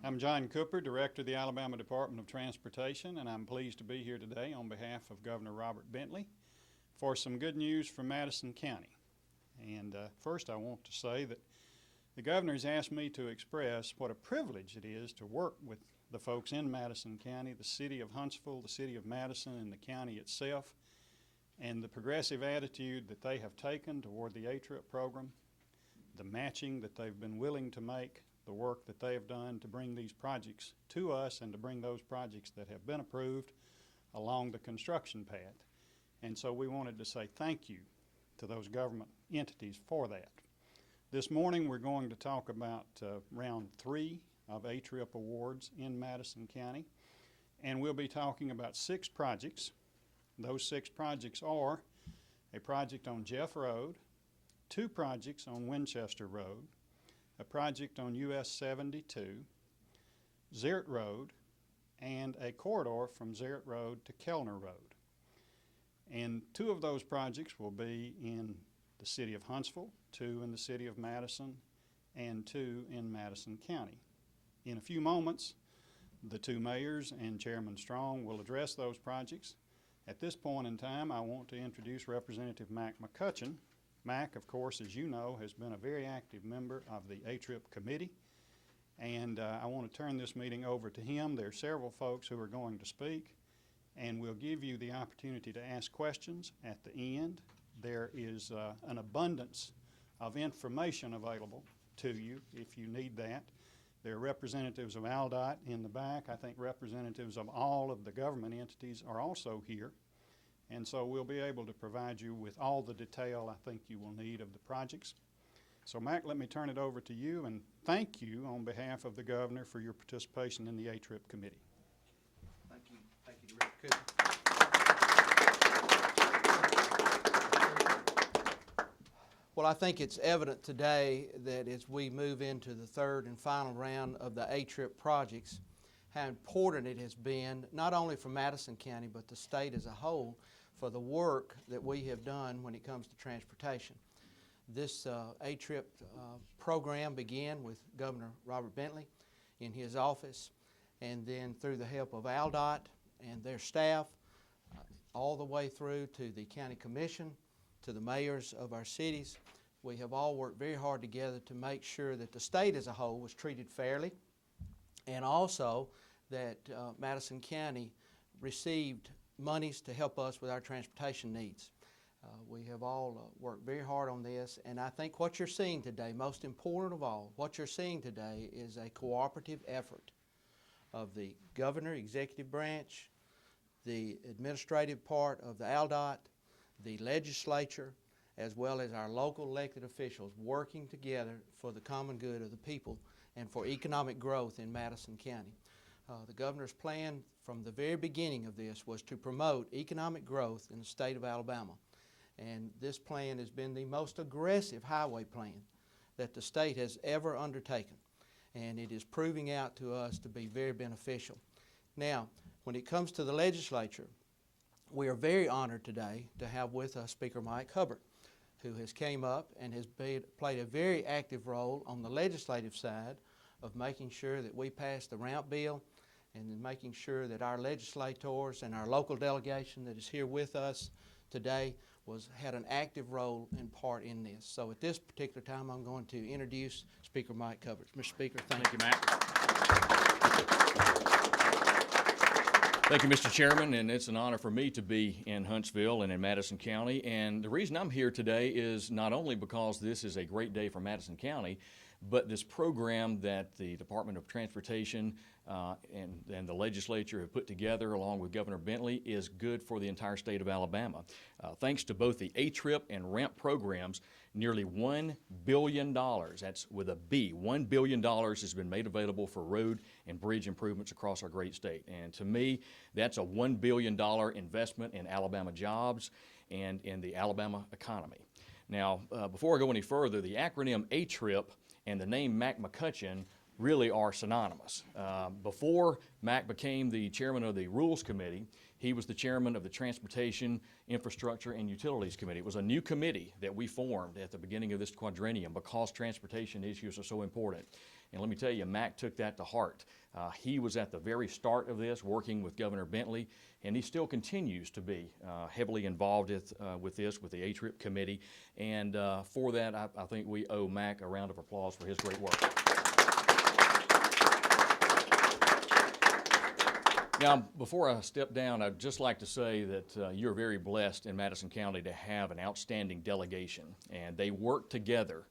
I'm John Cooper, Director of the Alabama Department of Transportation, and I'm pleased to be here today on behalf of Governor Robert Bentley for some good news from Madison County. And first I want to say that the Governor has asked me to express what a privilege it is to work with the folks in Madison County, the city of Huntsville, the city of Madison, and the county itself, and the progressive attitude that they have taken toward the ATRIP program, the matching that they've been willing to make, the work that they have done to bring these projects to us and to bring those projects that have been approved along the construction path. And so we wanted to say thank you to those government entities for that. This morning we're going to talk about round 3 of ATRIP awards in Madison County, and we'll be talking about 6 projects. Those 6 projects are a project on Jeff Road, 2 projects on Winchester Road, a project on US 72, Zeret Road, and a corridor from Zeret Road to Kellner Road. And 2 of those projects will be in the city of Huntsville, 2 in the city of Madison, and 2 in Madison County. In a few moments, the 2 mayors and Chairman Sirong will address those projects. At this point in time, I want to introduce Representative Mac McCutcheon. Mac, of course, as you know, has been a very active member of the ATRIP committee, and I want to turn this meeting over to him. There are several folks who are going to speak, and we'll give you the opportunity to ask questions at the end. There is an abundance of information available to you if you need that. There are representatives of ALDOT in the back. I think representatives of all of the government entities are also here. And so we'll be able to provide you with all the detail I think you will need of the projects. So Mac, let me turn it over to you, and thank you on behalf of the Governor for your participation in the ATRIP committee. Thank you, Director Cooper. Well, I think it's evident today that as we move into the 3rd and final round of the ATRIP projects, how important it has been, not only for Madison County, but the state as a whole, for the work that we have done when it comes to transportation. This ATRIP program began with Governor Robert Bentley in his office, and then through the help of ALDOT and their staff, all the way through to the county commission, to the mayors of our cities. We have all worked very hard together to make sure that the state as a whole was treated fairly, and also that Madison County received monies to help us with our transportation needs. We have all worked very hard on this, and I think what you're seeing today, most important of all, what you're seeing today is a cooperative effort of the governor, executive branch, the administrative part of the ALDOT, the legislature, as well as our local elected officials working together for the common good of the people and for economic growth in Madison County. The governor's plan from the very beginning of this was to promote economic growth in the state of Alabama. And this plan has been the most aggressive highway plan that the state has ever undertaken. And it is proving out to us to be very beneficial. Now, when it comes to the legislature, we are very honored today to have with us Speaker Mike Hubbard, who has came up and has played a very active role on the legislative side of making sure that we pass the ramp bill and making sure that our legislators and our local delegation that is here with us today had an active role and part in this. So at this particular time, I'm going to introduce Speaker Mike Hubbard. Mr. Speaker, thank you, Matt. Thank you, Mr. Chairman, and it's an honor for me to be in Huntsville and in Madison County. And the reason I'm here today is not only because this is a great day for Madison County, but this program that the Department of Transportation and the legislature have put together along with Governor Bentley is good for the entire state of Alabama. Thanks to both the ATRIP and RAMP programs, nearly $1 billion, that's with a B, $1 billion has been made available for road and bridge improvements across our great state. And to me, that's a $1 billion investment in Alabama jobs and in the Alabama economy. Now, before I go any further, the acronym ATRIP and the name Mac McCutcheon really are synonymous. Before Mac became the chairman of the Rules Committee, he was the chairman of the Transportation, Infrastructure, and Utilities Committee. It was a new committee that we formed at the beginning of this quadrennium because transportation issues are so important. And let me tell you, Mac took that to heart. He was at the very start of this, working with Governor Bentley, and he still continues to be heavily involved with this, with the ATRIP committee. And for that, I think we owe Mac a round of applause for his great work. Now, before I step down, I'd just like to say that you're very blessed in Madison County to have an outstanding delegation, and they work together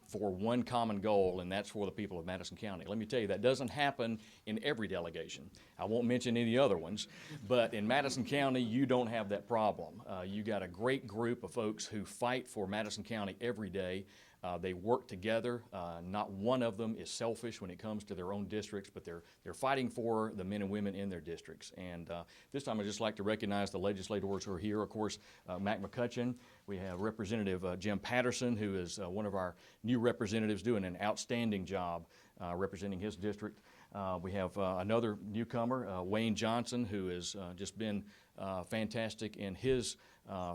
for one common goal, and that's for the people of Madison County. Let me tell you, that doesn't happen in every delegation. I won't mention any other ones, but in Madison County, you don't have that problem. You got a great group of folks who fight for Madison County every day. They work together. Not one of them is selfish when it comes to their own districts, but they're fighting for the men and women in their districts. And this time I'd just like to recognize the legislators who are here. Of course, Mac McCutcheon. We have Representative Jim Patterson, who is one of our new representatives doing an outstanding job representing his district. We have another newcomer, Wayne Johnson, who has just been fantastic in his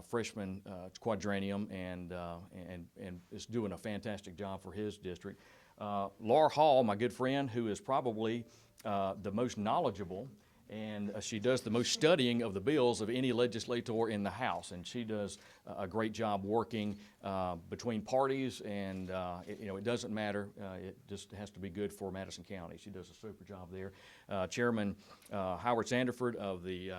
freshman quadrennium and is doing a fantastic job for his district. Laura Hall, my good friend, who is probably the most knowledgeable, and she does the most studying of the bills of any legislator in the House, and she does a great job working between parties, and it doesn't matter. It just has to be good for Madison County. She does a super job there. Chairman Howard Sanderford of the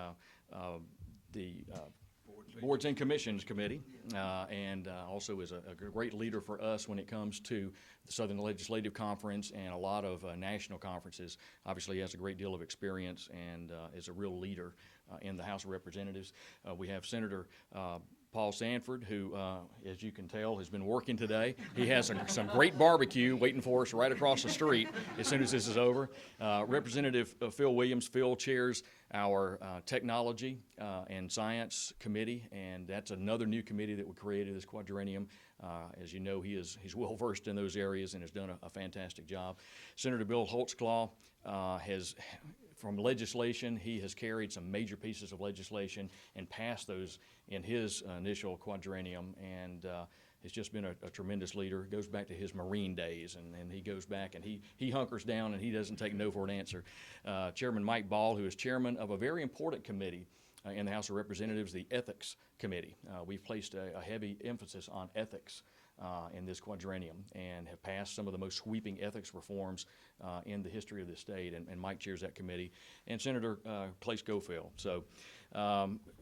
Boards and Commissions Committee, and also is a great leader for us when it comes to the Southern Legislative Conference and a lot of national conferences. Obviously, he has a great deal of experience and is a real leader in the House of Representatives. We have Senator Paul Sanford, who, as you can tell, has been working today. He has some great barbecue waiting for us right across the street as soon as this is over. Representative Phil Williams. Phil chairs our Technology and Science Committee, and that's another new committee that we created this quadrennium. As you know, he's well versed in those areas and has done a fantastic job. Senator Bill Holtzclaw has, from legislation, he has carried some major pieces of legislation and passed those in his initial quadrennium, and has just been a tremendous leader. Goes back to his Marine days, and he goes back and he hunkers down and he doesn't take no for an answer. Chairman Mike Ball, who is chairman of a very important committee in the House of Representatives, the Ethics Committee. We've placed a heavy emphasis on ethics in this quadrennium and have passed some of the most sweeping ethics reforms in the history of the state, and Mike chairs that committee, and Senator Clay Schofield. So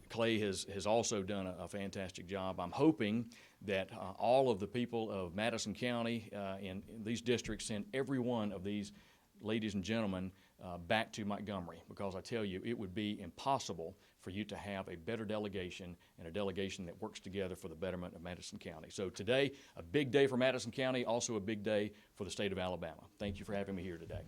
Clay has also done a fantastic job. I'm hoping that all of the people of Madison County in these districts send every one of these ladies and gentlemen back to Montgomery, because I tell you, it would be impossible for you to have a better delegation and a delegation that works together for the betterment of Madison County. So today, a big day for Madison County, also a big day for the state of Alabama. Thank you for having me here today.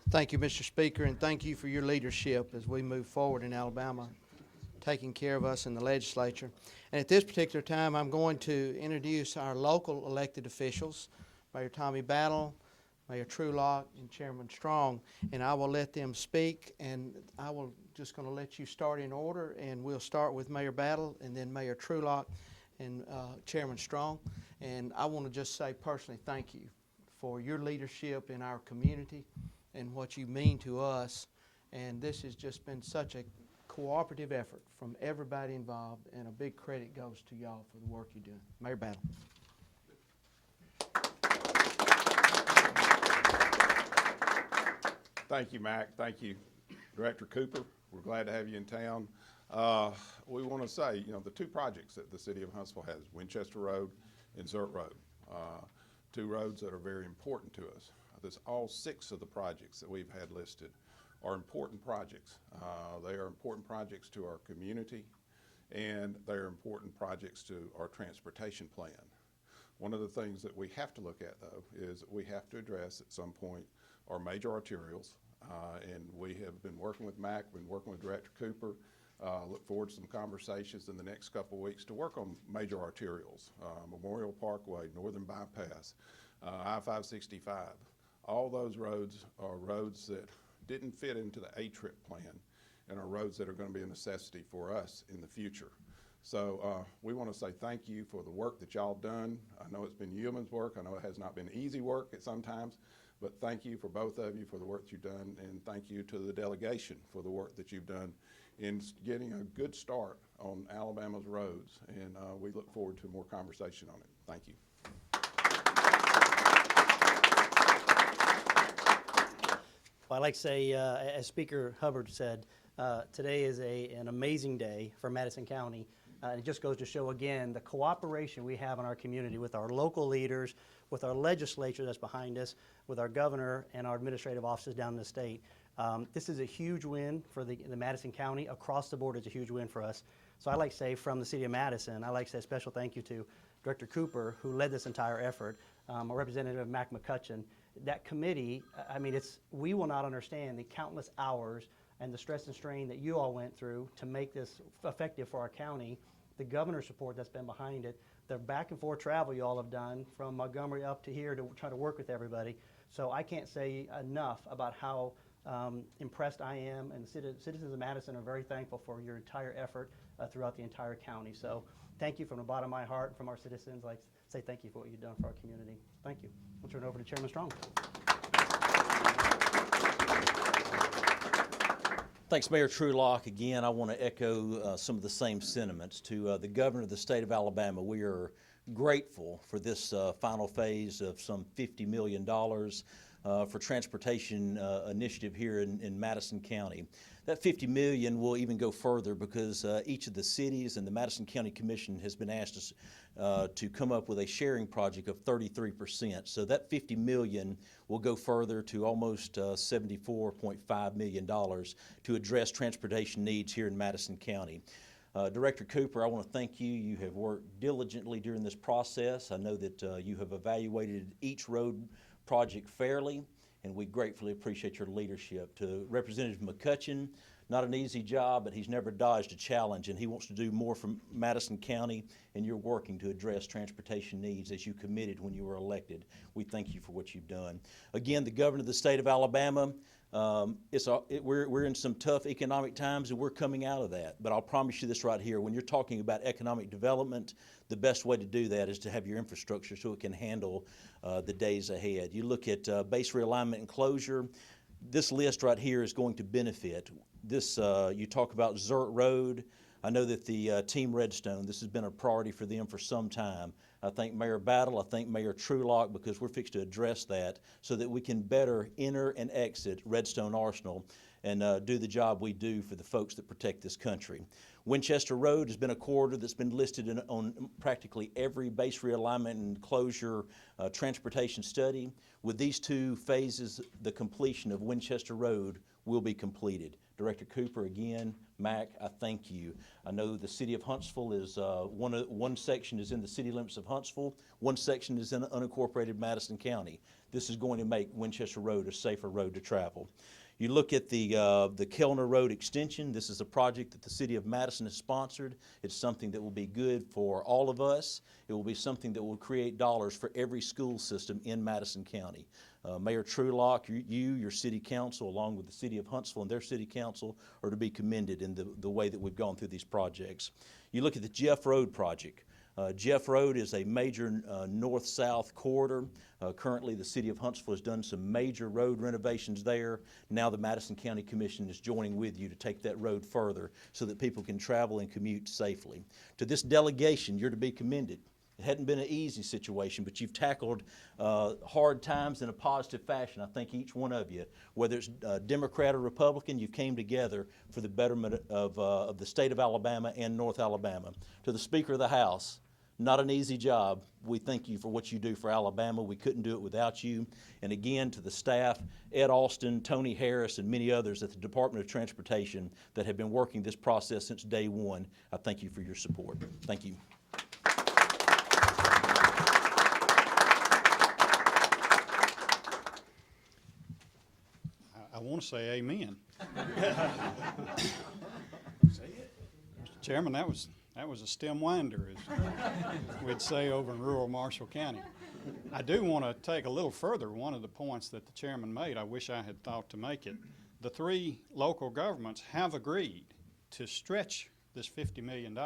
Thank you, Mr. Speaker, and thank you for your leadership as we move forward in Alabama, taking care of us in the legislature. And at this particular time, I'm going to introduce our local elected officials, Mayor Tommy Battle, Mayor Trulock, and Chairman Strong, and I will let them speak, and I will just going to let you start in order, and we'll start with Mayor Battle, and then Mayor Trulock, and Chairman Strong. And I want to just say personally thank you for your leadership in our community and what you mean to us, and this has just been such a cooperative effort from everybody involved, and a big credit goes to y'all for the work you're doing. Mayor Battle. Thank you, Mac. Thank you, Director Cooper. We're glad to have you in town. We want to say, the two projects that the city of Huntsville has, Winchester Road and Zert Road, two roads that are very important to us. All 6 of the projects that we've had listed are important projects. They are important projects to our community, and they are important projects to our transportation plan. One of the things that we have to look at, though, is we have to address at some point our major arterials, and we have been working with Mac, been working with Director Cooper Look forward to some conversations in the next couple of weeks to work on major arterials, Memorial Parkway, Northern Bypass, I-565. All those roads are roads that didn't fit into the ATRIP plan and are roads that are going to be a necessity for us in the future. So we want to say thank you for the work that y'all done. I know it's been yeoman's work. I know it has not been easy work at sometimes, but thank you for both of you for the work you've done, and thank you to the delegation for the work that you've done in getting a good start on Alabama's roads, and we look forward to more conversation on it. Thank you. Well, I'd like to say, as Speaker Hubbard said, today is an amazing day for Madison County. It just goes to show again the cooperation we have in our community with our local leaders, with our legislature that's behind us, with our governor and our administrative offices down in the state. This is a huge win for the Madison County. Across the board, it's a huge win for us. So I'd like to say from the city of Madison, I'd like to say a special thank you to Director Cooper, who led this entire effort, our Representative Mac McCutcheon. That committee, I mean, we will not understand the countless hours and the stress and strain that you all went through to make this effective for our county, the governor's support that's been behind it, the back and forth travel you all have done from Montgomery up to here to try to work with everybody. So I can't say enough about how impressed I am, and the citizens of Madison are very thankful for your entire effort throughout the entire county. So thank you from the bottom of my heart and from our citizens. I'd like to say thank you for what you've done for our community. Thank you. I'll turn it over to Chairman Strong. Thanks, Mayor Trulock. Again, I want to echo some of the same sentiments. To the governor of the state of Alabama, we are grateful for this final phase of some $50 million for transportation initiative here in Madison County. That $50 million will even go further because each of the cities and the Madison County Commission has been asked to come up with a sharing project of 33%. So that $50 million will go further to almost $74.5 million to address transportation needs here in Madison County. Director Cooper, I want to thank you. You have worked diligently during this process. I know that you have evaluated each road project fairly, and we gratefully appreciate your leadership. To Representative McCutcheon, not an easy job, but he's never dodged a challenge, and he wants to do more for Madison County, and you're working to address transportation needs as you committed when you were elected. We thank you for what you've done. Again, the governor of the state of Alabama, we're in some tough economic times, and we're coming out of that. But I'll promise you this right here, when you're talking about economic development, the best way to do that is to have your infrastructure so it can handle the days ahead. You look at base realignment and closure, this list right here is going to benefit. This, you talk about Zert Road. I know that the Team Redstone, this has been a priority for them for some time. I thank Mayor Battle, I thank Mayor Trulock, because we're fixed to address that so that we can better enter and exit Redstone Arsenal and do the job we do for the folks that protect this country. Winchester Road has been a corridor that's been listed on practically every base realignment and closure transportation study. With these two phases, the completion of Winchester Road will be completed. Director Cooper, again, Mac, I thank you. I know the city of Huntsville is, one section is in the city limits of Huntsville, one section is in unincorporated Madison County. This is going to make Winchester Road a safer road to travel. You look at the Kellner Road extension. This is a project that the city of Madison has sponsored. It's something that will be good for all of us. It will be something that will create dollars for every school system in Madison County. Mayor Trulock, your city council, along with the city of Huntsville and their city council, are to be commended in the way that we've gone through these projects. You look at the Jeff Road project. Jeff Road is a major north-south corridor. Currently, the city of Huntsville has done some major road renovations there. Now the Madison County Commission is joining with you to take that road further so that people can travel and commute safely. To this delegation, you're to be commended. It hadn't been an easy situation, but you've tackled hard times in a positive fashion. I think each one of you, whether it's Democrat or Republican, you came together for the betterment of the state of Alabama and North Alabama. To the Speaker of the House, not an easy job. We thank you for what you do for Alabama. We couldn't do it without you. And again, to the staff, Ed Alston, Tony Harris, and many others at the Department of Transportation that have been working this process since day one, I thank you for your support. Thank you. I want to say amen. Say it. Chairman, that was a stem winder, as we'd say over in rural Marshall County. I do want to take a little further one of the points that the chairman made. I wish I had thought to make it. The 3 local governments have agreed to stretch this $50 million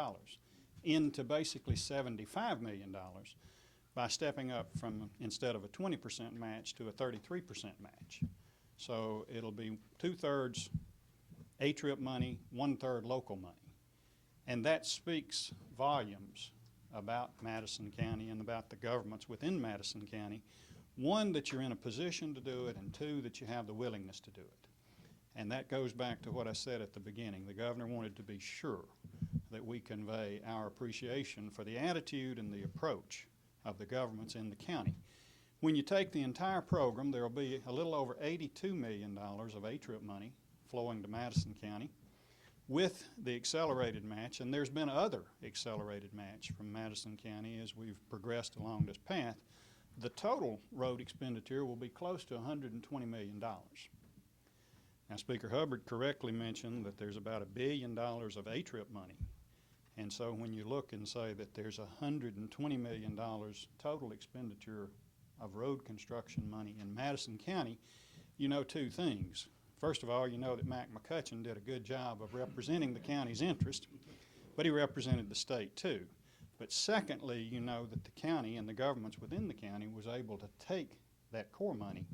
into basically $75 million by stepping up from, instead of a 20% match, to a 33% match. So it'll be 2/3 ATRIP money, 1/3 local money. And that speaks volumes about Madison County and about the governments within Madison County. One, that you're in a position to do it, and 2, that you have the willingness to do it. And that goes back to what I said at the beginning. The governor wanted to be sure that we convey our appreciation for the attitude and the approach of the governments in the county. When you take the entire program, there will be a little over $82 million of ATRIP money flowing to Madison County with the accelerated match, and there's been other accelerated match from Madison County as we've progressed along this path. The total road expenditure will be close to $120 million. Now, Speaker Hubbard correctly mentioned that there's about $1 billion of ATRIP money. And so when you look and say that there's $120 million total expenditure of road construction money in Madison County, you know 2 things. First of all, you know that McCutcheon did a good job of representing the county's interest, but he represented the state too. But secondly, you know that the county and the governments within the county was able to take that core money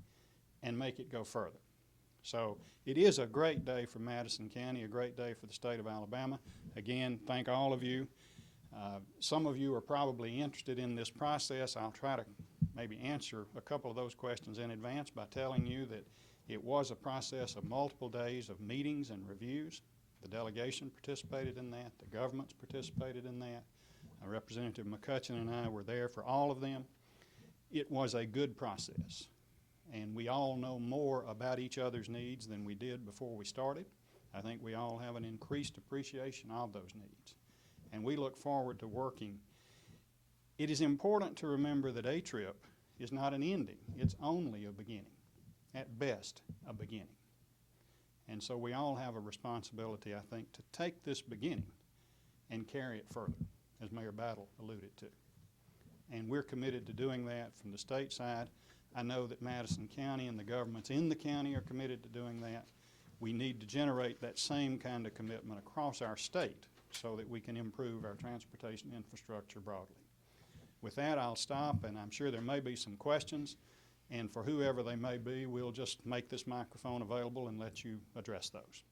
and make it go further. So it is a great day for Madison County, a great day for the state of Alabama. Again, thank all of you. Some of you are probably interested in this process. I'll try to maybe answer a couple of those questions in advance by telling you that it was a process of multiple days of meetings and reviews. The delegation participated in that. The governments participated in that. Representative McCutcheon and I were there for all of them. It was a good process, and we all know more about each other's needs than we did before we started. I think we all have an increased appreciation of those needs, and we look forward to working. It is important to remember that ATRIP is not an ending. It's only a beginning, at best a beginning. And so we all have a responsibility, I think, to take this beginning and carry it further, as Mayor Battle alluded to. And we're committed to doing that from the state side. I know that Madison County and the governments in the county are committed to doing that. We need to generate that same kind of commitment across our state so that we can improve our transportation infrastructure broadly. With that, I'll stop, and I'm sure there may be some questions, and for whoever they may be, we'll just make this microphone available and let you address those.